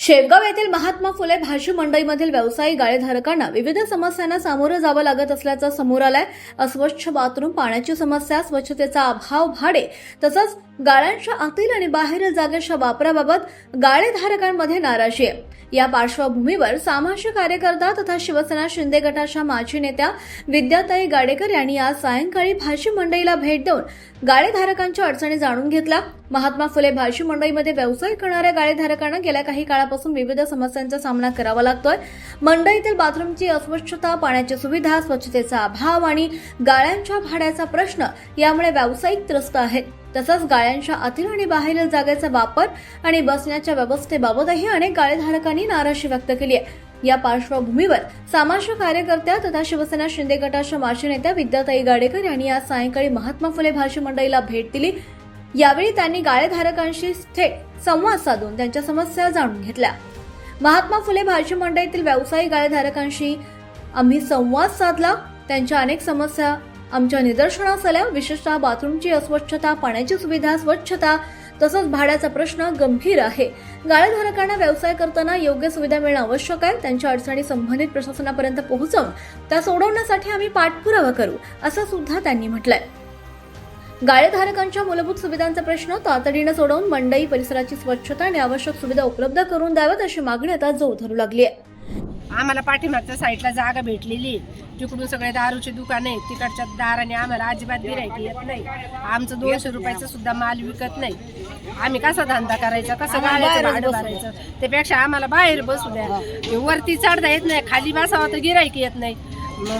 शेवगाव येथील महात्मा फुले भाजी मंडईमधील व्यावसायिक गाळेधारकांना विविध समस्यांना सामोरं जावं लागत असल्याचं समोर आलंय। अस्वच्छ बाथरूम, पाण्याची समस्या, स्वच्छतेचा अभाव, भाडे तसंच गाळ्यांच्या आतील आणि बाहेरील जागेच्या वापराबाबत गाळेधारकांमध्ये नाराजी आहे। या पार्श्वभूमीवर सामाजिक कार्यकर्ता तथा शिवसेना शिंदे गटाच्या माजी नेत्या विद्याताई गाडेकर यांनी आज सायंकाळी भाजी मंडईला भेट देऊन गाळेधारकांच्या अडचणी जाणून घेतल्या। महात्मा फुले भाजी मंडईमध्ये व्यवसाय करणाऱ्या गाळेधारकांना गेल्या काही काळापासून विविध समस्यांचा सामना करावा लागतोय। मंडईतील बाथरूमची अस्वच्छता, पाण्याची सुविधा, स्वच्छतेचा अभाव आणि गाळ्यांच्या भाड्याचा प्रश्न यामुळे व्यावसायिक त्रस्त आहेत। तसंच गाळ्यांच्या आतील आणि बाहेरील जागेचा वापर आणि बसण्याच्या व्यवस्थेबाबतही अनेक गाळेधारकांनी नाराजी व्यक्त केली आहे। या पार्श्वभूमीवर सामाजिक कार्यकर्त्या तथा शिवसेना शिंदे गटाच्या माजी नेत्या विद्याताई गाडेकर यांनी आज सायंकाळी महात्मा फुले भाजी मंडईला भेट दिली। यावेळी त्यांनी गाळेधारकांशी थेट संवाद साधून त्यांच्या समस्या जाणून घेतल्या। महात्मा फुले भाजी मंडईतील व्यावसायिक गाळेधारकांशी आम्ही संवाद साधला। त्यांच्या अनेक समस्या आमच्या निदर्शनास आल्या। विशेषतः बाथरूमची अस्वच्छता, पाण्याची सुविधा, स्वच्छता तसंच भाड्याचा प्रश्न गंभीर आहे। गाळेधारकांना व्यवसाय करताना योग्य सुविधा मिळणं आवश्यक आहे। त्यांच्या अडचणी संबंधित प्रशासनापर्यंत पोहोचवून त्या सोडवण्यासाठी आम्ही पाठपुरावा करू, असं सुद्धा त्यांनी म्हटलंय। गाळेधारकांच्या मूलभूत सुविधांचा प्रश्न तातडीने सोडवून मंडई परिसराची स्वच्छता आणि आवश्यक सुविधा उपलब्ध करून द्याव्यात अशी मागणी आता जोर धरू लागली आहे। आम्हाला पाठीमागच्या साईडला जागा भेटलेली, तिकडून सगळे दारूचे दुकान आहेत, तिकडच्या दाराने आम्हाला अजिबात गिऱ्हाईक येत नाही। आमचं 200 रुपयाचा सुद्धा माल विकत नाही। आम्ही कसा धंदा करायचा, कसं गाळ्याचं भाडं भरायचं, त्यापेक्षा आम्हाला बाहेर बसू द्या। वरती चढता येत नाही, खाली बसावं तर गिऱ्हाईक येत नाही।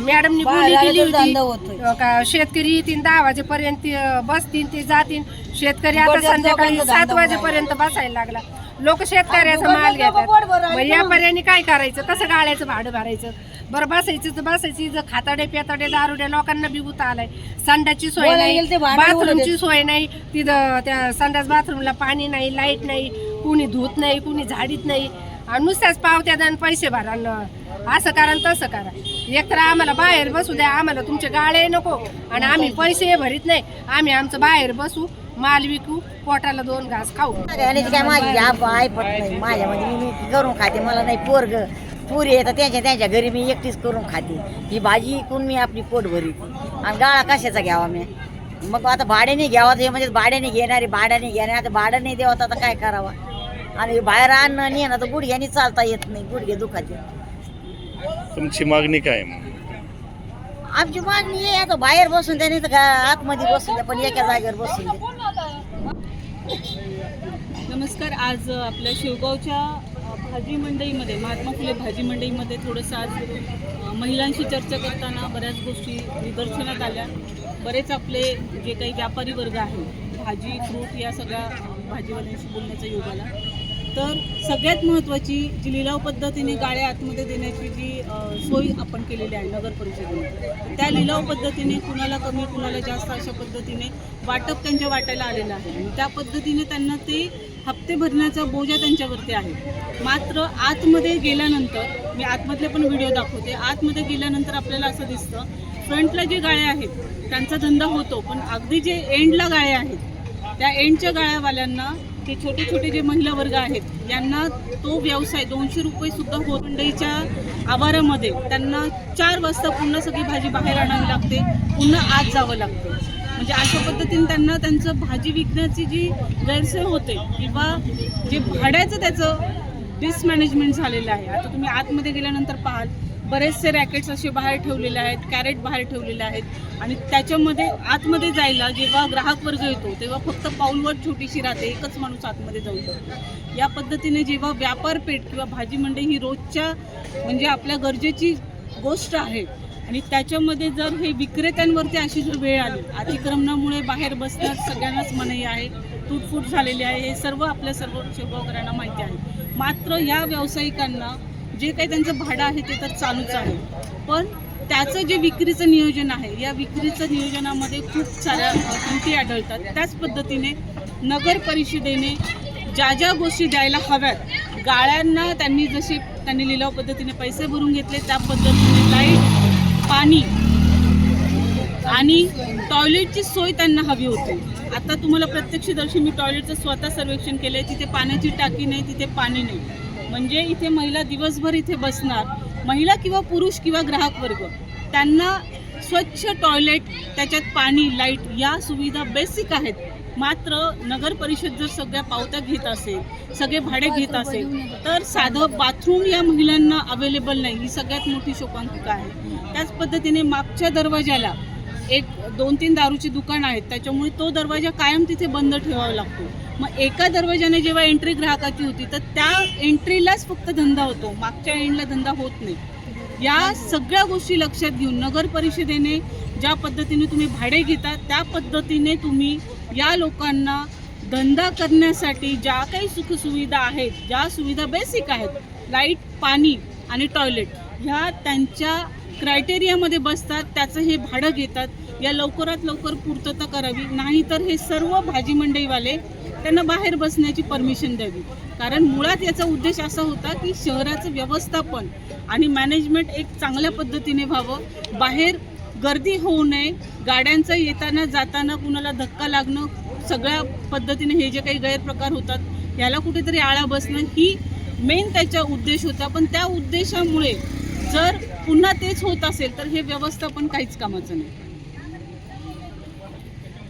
मॅडमनी बोलणी केली होती का शेतकरी 10 वाजेपर्यंत बसतील, ते जातील। शेतकरी आता संध्याकाळी 7 वाजेपर्यंत बसायला लागला। लोक शेतकऱ्याचा माल घेतात, मग या पर्यायाने काय करायचं, कसं गाळ्याचं भाडं भरायचं? बरं बसायचं तर बसायची, जर खाताडे पेताडे दारुड्या लोकांना बिगुता आलाय। संडासची सोय नाही, बाथरूमची सोय नाही, तिथं त्या संडास बाथरूमला पाणी नाही, लाईट नाही, कुणी धुत नाही, कुणी झाडीत नाही, आणि नुसत्याच पावत्या द्या, पैसे भरा, असं करा तसं करा। एकतर आम्हाला बाहेर बसू द्या, आम्हाला तुमचे गाळे नको आणि आम्ही पैसे भरीत नाही। आम्ही आमचं बाहेर बसू, माल विकू, पोटाला 2 घास खाऊ। काय माझी आई पत नाही, माझ्यामध्ये मी करून खाते, मला नाही पोरग पुरी येतात त्यांच्या घरी मी एकटीच करून खाते। ही भाजी विकून मी आपली पोट भरते आणि गाळा कशाचा घ्यावा मी? मग आता भाड्याने घ्यावा, ते म्हणजे भाड्याने घेणारे भाड्याने घेणार, आता भाडं नाही द्यावं तर काय करावा? आणि बाहेर आणणं नाही ना तर गुडघ्याने चालता येत नाही, गुडघे दुखाते। तुमची मागणी काय? आमची मागणी आहे आता बाहेर बसून द्या, नाही तर आतमध्ये बसून द्या, पण एका जागेवर बसून द्या। नमस्कार। आज आपल्या शेवगावच्या भाजी मंडईमध्ये, महात्मा फुले भाजी मंडईमध्ये थोडंसं आज महिलांशी चर्चा करताना बऱ्याच गोष्टी निदर्शनात आल्या। बरेच आपले जे काही व्यापारी वर्ग आहे, भाजी फ्रूट या सगळ्या भाजीवाल्यांशी बोलण्याचा योग आला। तर सगळ्यात महत्त्वाची जी लिलाव पद्धतीने गाळ्या आतमध्ये देण्याची जी सोय आपण केलेली आहे नगर परिषदेने, त्या लिलाव पद्धतीने कुणाला कमी कुणाला जास्त अशा पद्धतीने वाटप त्यांच्या वाट्याला आलेलं आहे आणि त्या पद्धतीने त्यांना ते हप्ते भरण्याचा बोजा त्यांच्यावरती आहे। मात्र आतमध्ये गेल्यानंतर, मी आतमधले पण व्हिडिओ दाखवते, आतमध्ये गेल्यानंतर आपल्याला असं दिसतं फ्रंटला जे गाळ्या आहेत त्यांचा धंदा होतो, पण अगदी जे एंडला गाळ्या आहेत त्या एंडच्या गाळ्यावाल्यांना, ते छोटे छोटे जे महिला वर्ग आहेत यांना तो व्यवसाय 200 रुपये सुद्धा होत। मंडईच्या आवारामध्ये त्यांना 4 वाजता पुन्हा सगळी भाजी बाहेर आणावी लागते, पुन्हा आत जावं लागतं। म्हणजे अशा पद्धतीने त्यांना त्यांचं भाजी विकण्याची जी गैरसोय होते किंवा जे भाड्याचं त्याचं डिसमॅनेजमेंट झालेलं आहे। आता तुम्ही आतमध्ये गेल्यानंतर पाहाल बरेचसे रॅकेट्स असे बाहेर ठेवलेले आहेत, कॅरेट बाहेर ठेवलेले आहेत आणि त्याच्यामध्ये आतमध्ये जायला जेव्हा ग्राहक वर्ग येतो तेव्हा फक्त पाऊलवर छोटीशी राहते, एकच माणूस आतमध्ये जाऊ शकतो। या पद्धतीने जेव्हा व्यापारपेठ किंवा भाजी मंडई ही रोजच्या म्हणजे आपल्या गरजेची गोष्ट आहे आणि त्याच्यामध्ये जर हे विक्रेत्यांवरती अशी जर वेळ आली, अतिक्रमणामुळे बाहेर बसण्यास सगळ्यांनाच मनाई आहे, तुटफूट झालेली आहे, हे सर्व आपल्या सर्व शेवगावकरांना माहिती आहे। मात्र या व्यावसायिकांना जे काही त्यांचं भाडं आहे ते तर चालूच आहे, पण त्याचं जे विक्रीचं नियोजन आहे, या विक्रीचं नियोजनामध्ये खूप साऱ्या त्रुटी आढळतात। त्याच पद्धतीने नगर परिषदेने ज्या ज्या गोष्टी द्यायला हव्यात, गाळ्यांना त्यांनी लिलाव पद्धतीने पैसे भरून घेतले, त्या पद्धतीने लाईट, पाणी आणि टॉयलेटची सोय त्यांना हवी होती। आता तुम्हाला प्रत्यक्षदर्शी मी टॉयलेटचं स्वतः सर्वेक्षण केलं आहे, तिथे पाण्याची टाकी नाही, तिथे पाणी नाही। म्हणजे इथे महिला दिवसभर इथे बसणार, महिला किंवा पुरुष किंवा ग्राहक वर्ग, त्यांना स्वच्छ टॉयलेट, त्याच्यात पाणी, लाईट या सुविधा बेसिक आहेत. मात्र नगर परिषद जर सगळ्या पावत्या घेत असेल, सगळे भाडे घेत असेल, तर साधं बाथरूम या महिलांना अवेलेबल नाही, ही सगळ्यात मोठी शोकांतिका आहे. त्याच पद्धतीने मागच्या दरवाजाला 1-2-3 दारूची दुकान आहेत, त्याच्यामुळे तो दरवाजा कायम तिथे बंद ठेवावा लागतो. मग एका दरवाजाने जेव्हा एंट्री ग्राहकाची होती तर त्या एंट्रीलाच फक्त धंदा होतो, मागच्या एंडला धंदा होत नाही. या सगळ्या गोष्टी लक्षात घेऊन नगर परिषदेने ज्या पद्धतीने तुम्ही भाडे घेता त्या पद्धतीने तुम्ही या लोकांना धंदा करण्यासाठी ज्या काही सुखसुविधा आहेत, ज्या सुविधा बेसिक आहेत, लाईट, पाणी आणि टॉयलेट, ह्या त्यांच्या क्रायटेरियामध्ये बसतात, त्याचं हे भाडं घेतात, या लवकरात लवकर पूर्तता करावी. नाहीतर हे सर्व भाजी मंडईवाले त्यांना बाहेर बसण्याची परमिशन द्यावी. कारण मुळात याचा उद्देश असा होता की शहराचं व्यवस्थापन आणि मॅनेजमेंट एक चांगल्या पद्धतीने व्हावं, बाहेर गर्दी होऊ नये, गाड्यांचं येताना जाताना कुणाला धक्का लागणं, सगळ्या पद्धतीने हे जे काही गैरप्रकार होतात याला कुठेतरी आळा बसणं ही मेन त्याचा उद्देश होता. पण त्या उद्देशामुळे जर पुन्हा तेच होत असेल तर हे व्यवस्थापन काहीच कामाचं नाही.